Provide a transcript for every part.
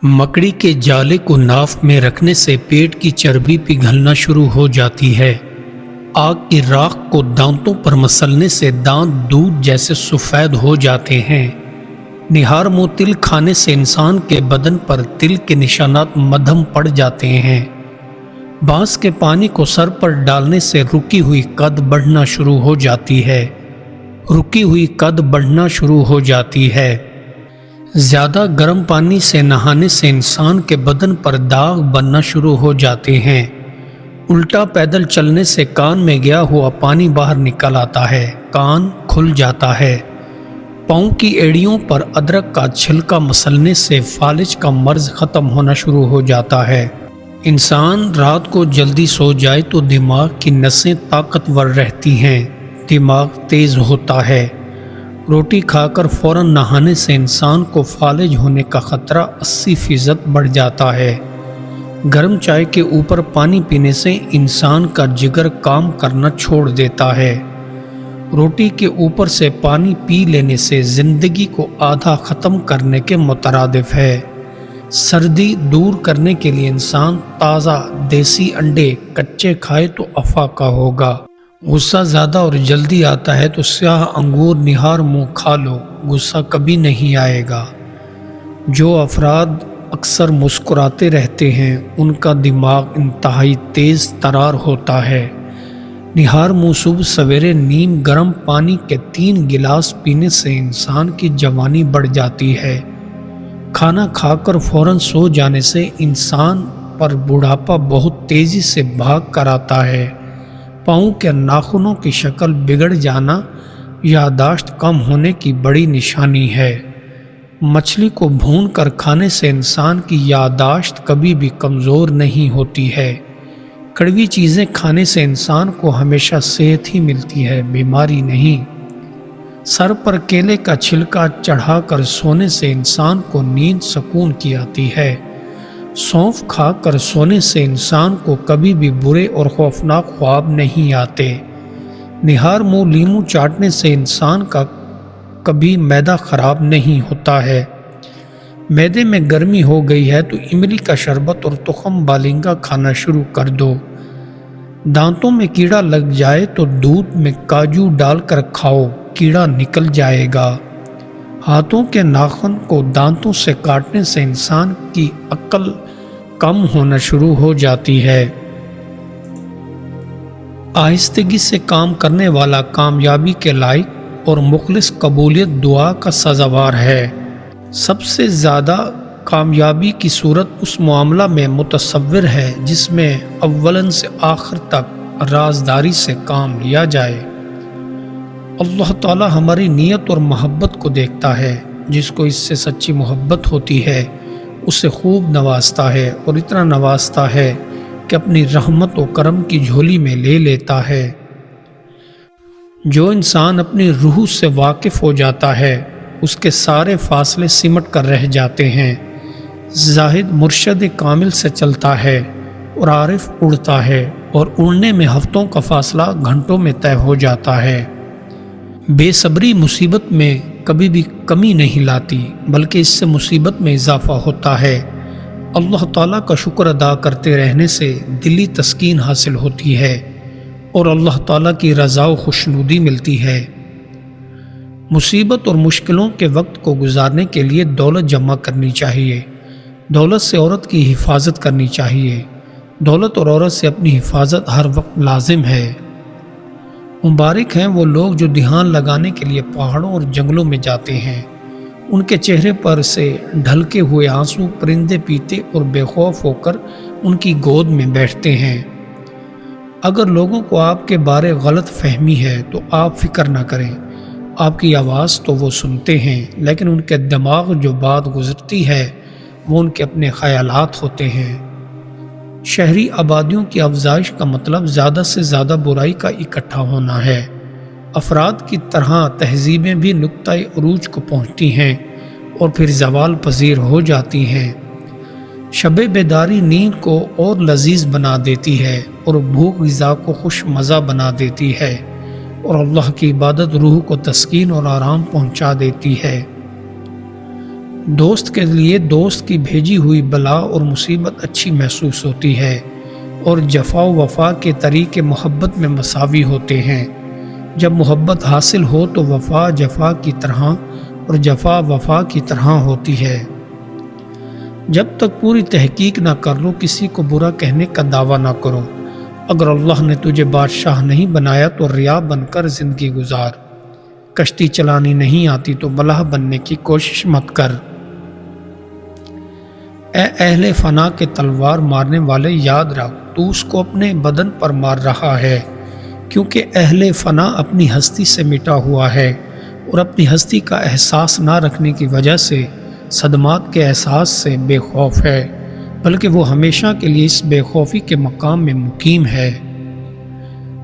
مکڑی کے جالے کو ناف میں رکھنے سے پیٹ کی چربی پگھلنا شروع ہو جاتی ہے۔ آگ کی راکھ کو دانتوں پر مسلنے سے دانت دودھ جیسے سفید ہو جاتے ہیں۔ نہار منہ تل کھانے سے انسان کے بدن پر تل کے نشانات مدھم پڑ جاتے ہیں۔ بانس کے پانی کو سر پر ڈالنے سے رکی ہوئی قد بڑھنا شروع ہو جاتی ہے۔ رکی ہوئی قد بڑھنا شروع ہو جاتی ہے۔ زیادہ گرم پانی سے نہانے سے انسان کے بدن پر داغ بننا شروع ہو جاتے ہیں۔ الٹا پیدل چلنے سے کان میں گیا ہوا پانی باہر نکل آتا ہے، کان کھل جاتا ہے۔ پاؤں کی ایڑیوں پر ادرک کا چھلکا مسلنے سے فالج کا مرض ختم ہونا شروع ہو جاتا ہے۔ انسان رات کو جلدی سو جائے تو دماغ کی نسیں طاقتور رہتی ہیں، دماغ تیز ہوتا ہے۔ روٹی کھا کر فوراً نہانے سے انسان کو فالج ہونے کا خطرہ 80% بڑھ جاتا ہے۔ گرم چائے کے اوپر پانی پینے سے انسان کا جگر کام کرنا چھوڑ دیتا ہے۔ روٹی کے اوپر سے پانی پی لینے سے زندگی کو آدھا ختم کرنے کے مترادف ہے۔ سردی دور کرنے کے لیے انسان تازہ دیسی انڈے کچے کھائے تو افاقہ ہوگا۔ غصہ زیادہ اور جلدی آتا ہے تو سیاہ انگور نہار منہ کھا لو، غصہ کبھی نہیں آئے گا۔ جو افراد اکثر مسکراتے رہتے ہیں ان کا دماغ انتہائی تیز ترار ہوتا ہے۔ نہار منہ صبح سویرے نیم گرم پانی کے 3 گلاس پینے سے انسان کی جوانی بڑھ جاتی ہے۔ کھانا کھا کر فوراً سو جانے سے انسان پر بڑھاپا بہت تیزی سے بھاگ کر آتا ہے۔ پاؤں کے ناخنوں کی شکل بگڑ جانا یادداشت کم ہونے کی بڑی نشانی ہے۔ مچھلی کو بھون کر کھانے سے انسان کی یادداشت کبھی بھی کمزور نہیں ہوتی ہے۔ کڑوی چیزیں کھانے سے انسان کو ہمیشہ صحت ہی ملتی ہے، بیماری نہیں۔ سر پر کیلے کا چھلکا چڑھا کر سونے سے انسان کو نیند سکون کی آتی ہے۔ سونف کھا کر سونے سے انسان کو کبھی بھی برے اور خوفناک خواب نہیں آتے۔ نہار منہ لیمو چاٹنے سے انسان کا کبھی معدہ خراب نہیں ہوتا ہے۔ معدے میں گرمی ہو گئی ہے تو املی کا شربت اور تخم بالنگا کھانا شروع کر دو۔ دانتوں میں کیڑا لگ جائے تو دودھ میں کاجو ڈال کر کھاؤ، کیڑا نکل جائے گا۔ ہاتھوں کے ناخن کو دانتوں سے کاٹنے سے انسان کی عقل کم ہونا شروع ہو جاتی ہے۔ آہستگی سے کام کرنے والا کامیابی کے لائق اور مخلص قبولیت دعا کا سزاوار ہے۔ سب سے زیادہ کامیابی کی صورت اس معاملہ میں متصور ہے جس میں اولن سے آخر تک رازداری سے کام لیا جائے۔ اللہ تعالی ہماری نیت اور محبت کو دیکھتا ہے، جس کو اس سے سچی محبت ہوتی ہے اسے خوب نوازتا ہے اور اتنا نوازتا ہے کہ اپنی رحمت و کرم کی جھولی میں لے لیتا ہے۔ جو انسان اپنی روح سے واقف ہو جاتا ہے اس کے سارے فاصلے سمٹ کر رہ جاتے ہیں۔ زاہد مرشد کامل سے چلتا ہے اور عارف اڑتا ہے، اور اڑنے میں ہفتوں کا فاصلہ گھنٹوں میں طے ہو جاتا ہے۔ بے صبری مصیبت میں کبھی بھی کمی نہیں لاتی بلکہ اس سے مصیبت میں اضافہ ہوتا ہے۔ اللہ تعالیٰ کا شکر ادا کرتے رہنے سے دلی تسکین حاصل ہوتی ہے اور اللہ تعالیٰ کی رضا و خوشنودی ملتی ہے۔ مصیبت اور مشکلوں کے وقت کو گزارنے کے لیے دولت جمع کرنی چاہیے۔ دولت سے عورت کی حفاظت کرنی چاہیے۔ دولت اور عورت سے اپنی حفاظت ہر وقت لازم ہے۔ مبارک ہیں وہ لوگ جو دھیان لگانے کے لیے پہاڑوں اور جنگلوں میں جاتے ہیں۔ ان کے چہرے پر سے ڈھلکے ہوئے آنسو پرندے پیتے اور بے خوف ہو کر ان کی گود میں بیٹھتے ہیں۔ اگر لوگوں کو آپ کے بارے غلط فہمی ہے تو آپ فکر نہ کریں، آپ کی آواز تو وہ سنتے ہیں لیکن ان کے دماغ جو بات گزرتی ہے وہ ان کے اپنے خیالات ہوتے ہیں۔ شہری آبادیوں کی افزائش کا مطلب زیادہ سے زیادہ برائی کا اکٹھا ہونا ہے۔ افراد کی طرح تہذیبیں بھی نقطۂ عروج کو پہنچتی ہیں اور پھر زوال پذیر ہو جاتی ہیں۔ شب بیداری نیند کو اور لذیذ بنا دیتی ہے اور بھوک غذا کو خوش مزہ بنا دیتی ہے، اور اللہ کی عبادت روح کو تسکین اور آرام پہنچا دیتی ہے۔ دوست کے لیے دوست کی بھیجی ہوئی بلا اور مصیبت اچھی محسوس ہوتی ہے، اور جفا و وفا کے طریقے محبت میں مساوی ہوتے ہیں۔ جب محبت حاصل ہو تو وفا جفا کی طرح اور جفا وفا کی طرح ہوتی ہے۔ جب تک پوری تحقیق نہ کر لو کسی کو برا کہنے کا دعویٰ نہ کرو۔ اگر اللہ نے تجھے بادشاہ نہیں بنایا تو ریا بن کر زندگی گزار۔ کشتی چلانی نہیں آتی تو ملاح بننے کی کوشش مت کر۔ اے اہل فنا کے تلوار مارنے والے، یاد رکھ تو اس کو اپنے بدن پر مار رہا ہے، کیونکہ اہل فنا اپنی ہستی سے مٹا ہوا ہے اور اپنی ہستی کا احساس نہ رکھنے کی وجہ سے صدمات کے احساس سے بے خوف ہے، بلکہ وہ ہمیشہ کے لیے اس بے خوفی کے مقام میں مقیم ہے۔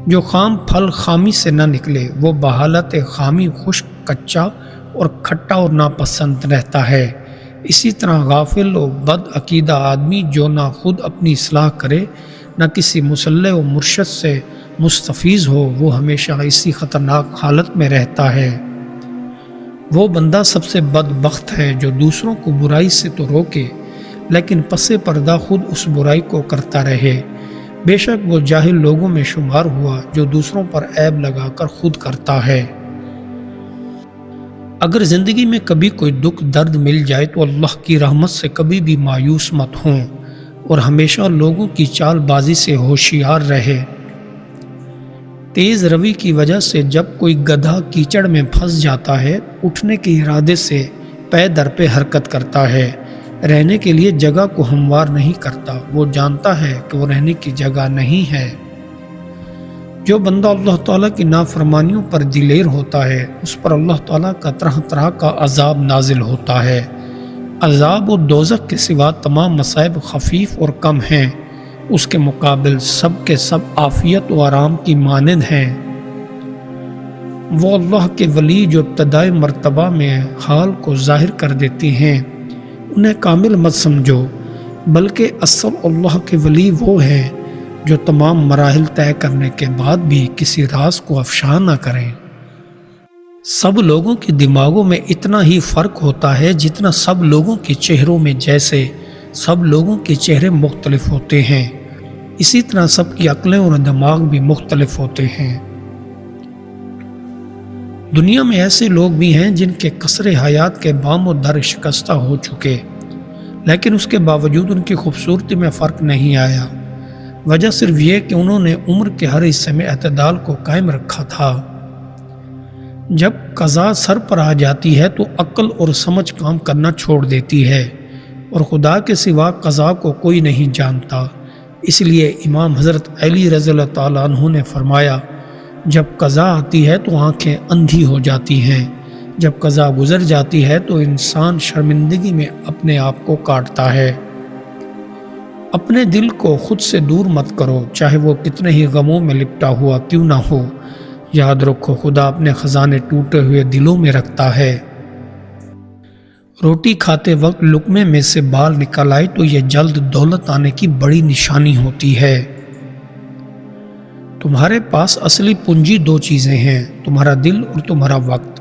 جو خام پھل خامی سے نہ نکلے وہ بحالت خامی خشک، کچا اور کھٹا اور ناپسند رہتا ہے۔ اسی طرح غافل و بد عقیدہ آدمی جو نہ خود اپنی اصلاح کرے نہ کسی مصلح و مرشد سے مستفیض ہو، وہ ہمیشہ اسی خطرناک حالت میں رہتا ہے۔ وہ بندہ سب سے بدبخت ہے جو دوسروں کو برائی سے تو روکے لیکن پس پردہ خود اس برائی کو کرتا رہے۔ بے شک وہ جاہل لوگوں میں شمار ہوا جو دوسروں پر عیب لگا کر خود کرتا ہے۔ اگر زندگی میں کبھی کوئی دکھ درد مل جائے تو اللہ کی رحمت سے کبھی بھی مایوس مت ہوں اور ہمیشہ لوگوں کی چال بازی سے ہوشیار رہے۔ تیز روی کی وجہ سے جب کوئی گدھا کیچڑ میں پھنس جاتا ہے، اٹھنے کے ارادے سے پے در پہ حرکت کرتا ہے، رہنے کے لیے جگہ کو ہموار نہیں کرتا، وہ جانتا ہے کہ وہ رہنے کی جگہ نہیں ہے۔ جو بندہ اللہ تعالیٰ کی نافرمانیوں پر دلیر ہوتا ہے، اس پر اللہ تعالیٰ کا طرح طرح کا عذاب نازل ہوتا ہے۔ عذاب و دوزخ کے سوا تمام مصائب خفیف اور کم ہیں، اس کے مقابل سب کے سب عافیت و آرام کی مانند ہیں۔ وہ اللہ کے ولی جو ابتدائی مرتبہ میں حال کو ظاہر کر دیتے ہیں، انہیں کامل مت سمجھو، بلکہ اصل اللہ کے ولی وہ ہیں جو تمام مراحل طے کرنے کے بعد بھی کسی راز کو افشا نہ کریں۔ سب لوگوں کے دماغوں میں اتنا ہی فرق ہوتا ہے جتنا سب لوگوں کے چہروں میں، جیسے سب لوگوں کے چہرے مختلف ہوتے ہیں، اسی طرح سب کی عقلیں اور دماغ بھی مختلف ہوتے ہیں۔ دنیا میں ایسے لوگ بھی ہیں جن کے قصر حیات کے بام و در شکستہ ہو چکے، لیکن اس کے باوجود ان کی خوبصورتی میں فرق نہیں آیا۔ وجہ صرف یہ کہ انہوں نے عمر کے ہر حصے میں اعتدال کو قائم رکھا تھا۔ جب قضا سر پر آ جاتی ہے تو عقل اور سمجھ کام کرنا چھوڑ دیتی ہے، اور خدا کے سوا قضا کو کوئی نہیں جانتا۔ اس لیے امام حضرت علی رضی اللہ تعالیٰ عنہ نے فرمایا، جب قضا آتی ہے تو آنکھیں اندھی ہو جاتی ہیں، جب قضا گزر جاتی ہے تو انسان شرمندگی میں اپنے آپ کو کاٹتا ہے۔ اپنے دل کو خود سے دور مت کرو، چاہے وہ کتنے ہی غموں میں لپٹا ہوا کیوں نہ ہو۔ یاد رکھو خدا اپنے خزانے ٹوٹے ہوئے دلوں میں رکھتا ہے۔ روٹی کھاتے وقت لقمے میں سے بال نکل آئے تو یہ جلد دولت آنے کی بڑی نشانی ہوتی ہے۔ تمہارے پاس اصلی پونجی دو چیزیں ہیں، تمہارا دل اور تمہارا وقت،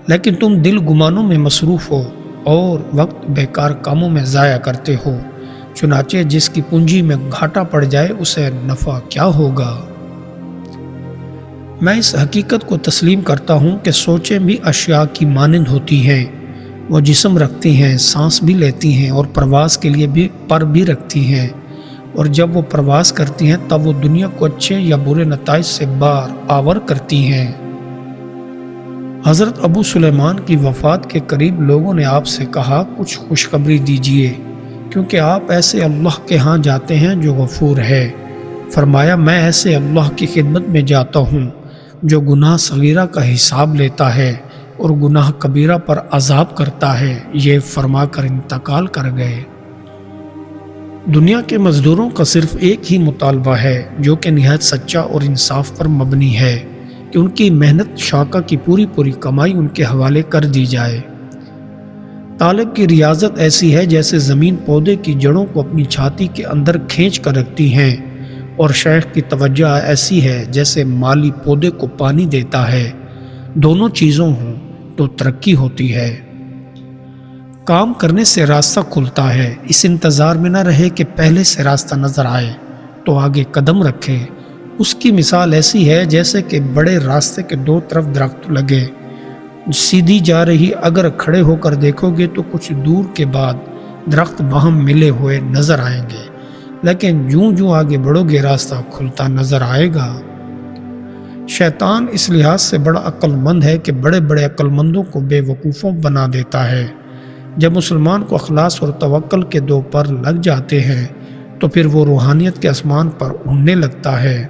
لیکن تم دل گمانوں میں مصروف ہو اور وقت بیکار کاموں میں ضائع کرتے ہو۔ چنانچہ جس کی پونجی میں گھاٹا پڑ جائے اسے نفع کیا ہوگا۔ میں اس حقیقت کو تسلیم کرتا ہوں کہ سوچیں بھی اشیاء کی مانند ہوتی ہیں، وہ جسم رکھتی ہیں، سانس بھی لیتی ہیں اور پرواز کے لیے بھی پر بھی رکھتی ہیں، اور جب وہ پرواز کرتی ہیں تب وہ دنیا کو اچھے یا برے نتائج سے بار آور کرتی ہیں۔ حضرت ابو سلیمان کی وفات کے قریب لوگوں نے آپ سے کہا، کچھ خوشخبری دیجیے، کیونکہ آپ ایسے اللہ کے ہاں جاتے ہیں جو غفور ہے۔ فرمایا، میں ایسے اللہ کی خدمت میں جاتا ہوں جو گناہ صغیرہ کا حساب لیتا ہے اور گناہ کبیرہ پر عذاب کرتا ہے۔ یہ فرما کر انتقال کر گئے۔ دنیا کے مزدوروں کا صرف ایک ہی مطالبہ ہے جو کہ نہایت سچا اور انصاف پر مبنی ہے کہ ان کی محنت شاقہ کی پوری کمائی ان کے حوالے کر دی جائے۔ طالب کی ریاضت ایسی ہے جیسے زمین پودے کی جڑوں کو اپنی چھاتی کے اندر کھینچ کر رکھتی ہیں، اور شیخ کی توجہ ایسی ہے جیسے مالی پودے کو پانی دیتا ہے۔ دونوں چیزوں ہوں تو ترقی ہوتی ہے۔ کام کرنے سے راستہ کھلتا ہے، اس انتظار میں نہ رہے کہ پہلے سے راستہ نظر آئے تو آگے قدم رکھے۔ اس کی مثال ایسی ہے جیسے کہ بڑے راستے کے دو طرف درخت لگے، سیدھی جا رہی اگر کھڑے ہو کر دیکھو گے تو کچھ دور کے بعد درخت باہم ملے ہوئے نظر آئیں گے، لیکن جوں جوں آگے بڑھو گے راستہ کھلتا نظر آئے گا۔ شیطان اس لحاظ سے بڑا عقل مند ہے کہ بڑے بڑے عقل مندوں کو بے وقوفوں بنا دیتا ہے۔ جب مسلمان کو اخلاص اور توکل کے دو پر لگ جاتے ہیں تو پھر وہ روحانیت کے آسمان پر اڑنے لگتا ہے۔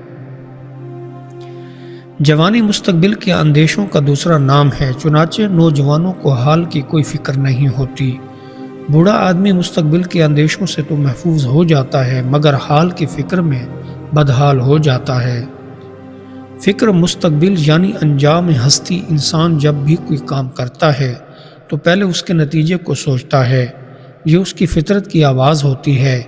جوانی مستقبل کے اندیشوں کا دوسرا نام ہے، چنانچہ نوجوانوں کو حال کی کوئی فکر نہیں ہوتی۔ بوڑھا آدمی مستقبل کے اندیشوں سے تو محفوظ ہو جاتا ہے مگر حال کی فکر میں بدحال ہو جاتا ہے۔ فکر مستقبل یعنی انجام ہستی۔ انسان جب بھی کوئی کام کرتا ہے تو پہلے اس کے نتیجے کو سوچتا ہے، یہ اس کی فطرت کی آواز ہوتی ہے۔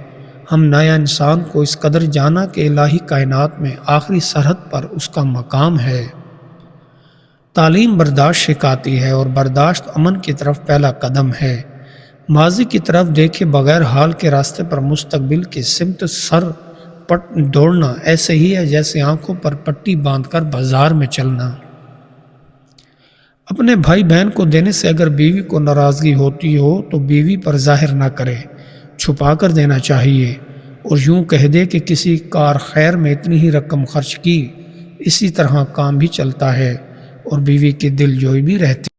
ہم نیا انسان کو اس قدر جانا کہ الہی کائنات میں آخری سرحد پر اس کا مقام ہے۔ تعلیم برداشت سکھاتی ہے اور برداشت امن کی طرف پہلا قدم ہے۔ ماضی کی طرف دیکھے بغیر حال کے راستے پر مستقبل کی سمت سر پٹ دوڑنا ایسے ہی ہے جیسے آنکھوں پر پٹی باندھ کر بازار میں چلنا۔ اپنے بھائی بہن کو دینے سے اگر بیوی کو ناراضگی ہوتی ہو تو بیوی پر ظاہر نہ کرے، چھپا کر دینا چاہیے اور یوں کہہ دے کہ کسی کار خیر میں اتنی ہی رقم خرچ کی۔ اسی طرح کام بھی چلتا ہے اور بیوی کی دل جوئی بھی رہتی